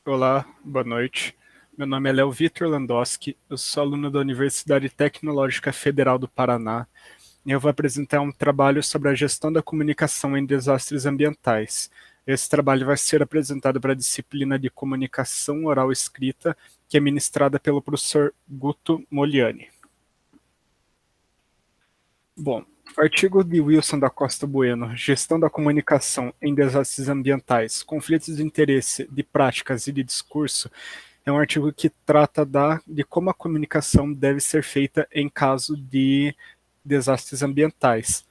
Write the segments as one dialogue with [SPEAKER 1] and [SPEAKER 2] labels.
[SPEAKER 1] Olá, boa noite. Meu nome é Léo Vitor Landowski, eu sou aluno da Universidade Tecnológica Federal do Paraná e eu vou apresentar um trabalho sobre a gestão da comunicação em desastres ambientais. Esse trabalho vai ser apresentado para a disciplina de Comunicação Oral Escrita, que é ministrada pelo professor Guto Moliani. Bom, o artigo de Wilson da Costa Bueno, Gestão da Comunicação em Desastres Ambientais, Conflitos de Interesse, de Práticas e de Discurso, é um artigo que trata de como a comunicação deve ser feita em caso de desastres ambientais.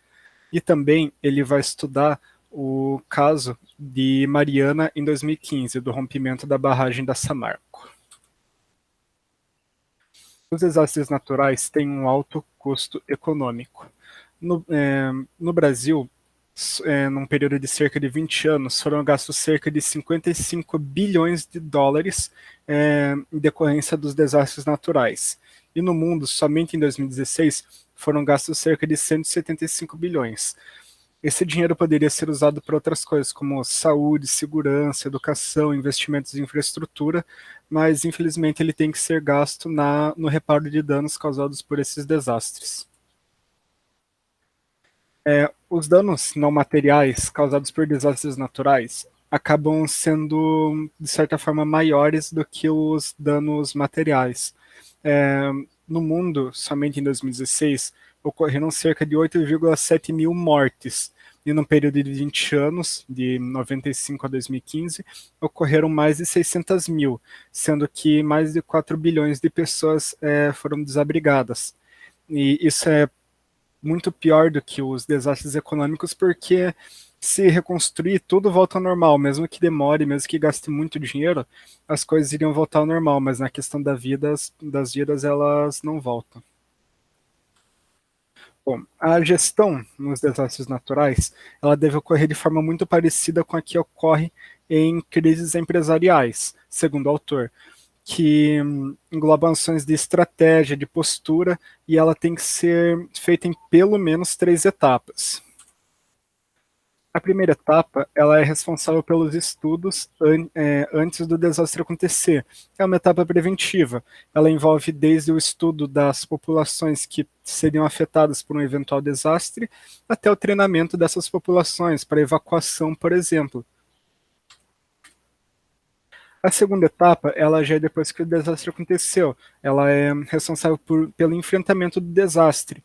[SPEAKER 1] E também ele vai estudar o caso de Mariana em 2015, do rompimento da barragem da Samarco. Os desastres naturais têm um alto custo econômico. No Brasil, num período de cerca de 20 anos, foram gastos cerca de 55 bilhões de dólares em decorrência dos desastres naturais. E no mundo, somente em 2016, foram gastos cerca de 175 bilhões. Esse dinheiro poderia ser usado para outras coisas, como saúde, segurança, educação, investimentos em infraestrutura, mas infelizmente ele tem que ser gasto no reparo de danos causados por esses desastres. Os danos não materiais causados por desastres naturais acabam sendo, de certa forma, maiores do que os danos materiais. No mundo, somente em 2016, ocorreram cerca de 8,7 mil mortes, e num período de 20 anos, de 95 a 2015, ocorreram mais de 600 mil, sendo que mais de 4 bilhões de pessoas foram desabrigadas. E isso é muito pior do que os desastres econômicos, porque se reconstruir, tudo volta ao normal, mesmo que demore, mesmo que gaste muito dinheiro, as coisas iriam voltar ao normal, mas na questão das vidas, elas não voltam. Bom, a gestão nos desastres naturais, ela deve ocorrer de forma muito parecida com a que ocorre em crises empresariais, segundo o autor, que engloba ações de estratégia, de postura, e ela tem que ser feita em pelo menos 3 etapas. A primeira etapa, ela é responsável pelos estudos antes do desastre acontecer. É uma etapa preventiva. Ela envolve desde o estudo das populações que seriam afetadas por um eventual desastre, até o treinamento dessas populações para evacuação, por exemplo. A segunda etapa, ela já é depois que o desastre aconteceu. Ela é responsável pelo enfrentamento do desastre.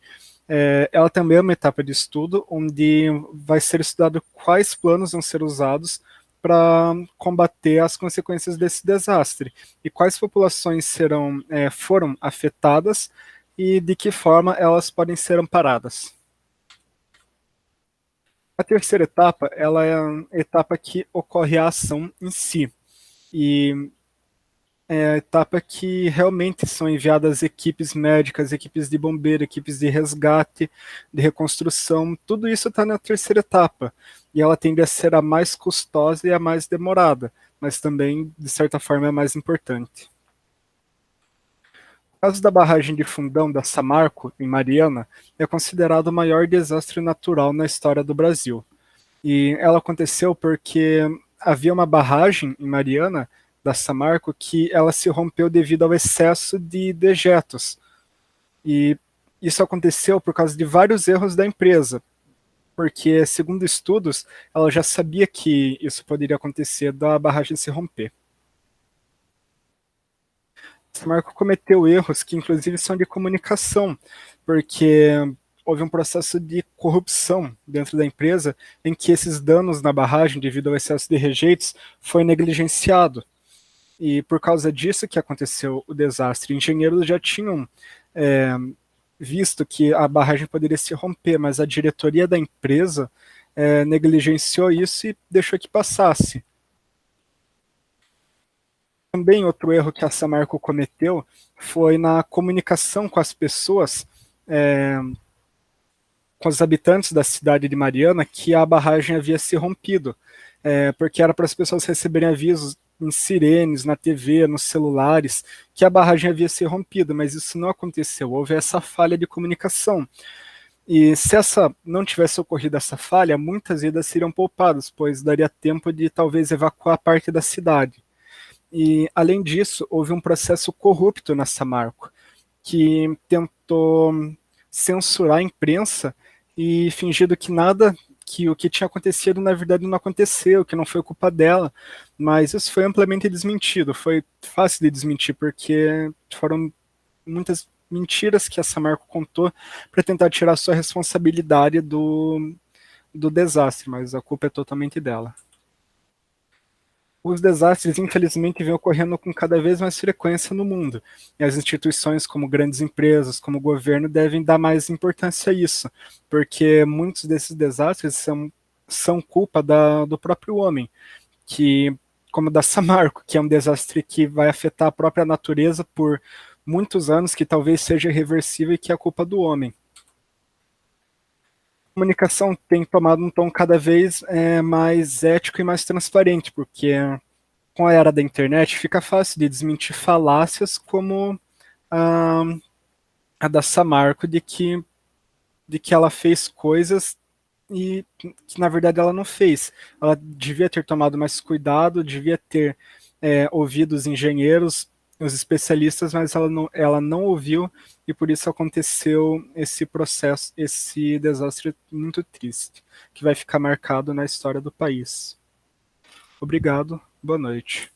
[SPEAKER 1] Ela também é uma etapa de estudo, onde vai ser estudado quais planos vão ser usados para combater as consequências desse desastre e quais populações foram afetadas e de que forma elas podem ser amparadas. A terceira etapa, ela é a etapa que ocorre a ação em si. E é a etapa que realmente são enviadas equipes médicas, equipes de bombeiro, equipes de resgate, de reconstrução, tudo isso está na terceira etapa. E ela tende a ser a mais custosa e a mais demorada, mas também, de certa forma, é a mais importante. O caso da barragem de Fundão da Samarco, em Mariana, é considerado o maior desastre natural na história do Brasil. E ela aconteceu porque havia uma barragem em Mariana da Samarco que ela se rompeu devido ao excesso de dejetos. E isso aconteceu por causa de vários erros da empresa, porque, segundo estudos, ela já sabia que isso poderia acontecer da barragem se romper. A Samarco cometeu erros que, inclusive, são de comunicação, porque houve um processo de corrupção dentro da empresa em que esses danos na barragem, devido ao excesso de rejeitos, foi negligenciado. E por causa disso que aconteceu o desastre. Engenheiros já tinham visto que a barragem poderia se romper, mas a diretoria da empresa negligenciou isso e deixou que passasse. Também outro erro que a Samarco cometeu foi na comunicação com as pessoas, com os habitantes da cidade de Mariana, que a barragem havia se rompido, porque era para as pessoas receberem avisos em sirenes, na TV, nos celulares, que a barragem havia se rompido, mas isso não aconteceu, houve essa falha de comunicação. E se não tivesse ocorrido essa falha, muitas vidas seriam poupadas, pois daria tempo de talvez evacuar parte da cidade. E, além disso, houve um processo corrupto na Samarco, que tentou censurar a imprensa e fingindo que nada, que o que tinha acontecido na verdade não aconteceu, que não foi culpa dela, mas isso foi amplamente desmentido, foi fácil de desmentir, porque foram muitas mentiras que a Samarco contou para tentar tirar sua responsabilidade do desastre, mas a culpa é totalmente dela. Os desastres, infelizmente, vêm ocorrendo com cada vez mais frequência no mundo. E as instituições, como grandes empresas, como o governo, devem dar mais importância a isso, porque muitos desses desastres são culpa do próprio homem, que, como da Samarco, que é um desastre que vai afetar a própria natureza por muitos anos, que talvez seja irreversível e que é a culpa do homem. A comunicação tem tomado um tom cada vez mais ético e mais transparente, porque com a era da internet, fica fácil de desmentir falácias como a, a da Samarco de que ela fez coisas e que na verdade ela não fez. Ela devia ter tomado mais cuidado, devia ter ouvido os engenheiros, os especialistas, mas ela não ouviu e por isso aconteceu esse processo, esse desastre muito triste, que vai ficar marcado na história do país. Obrigado, boa noite.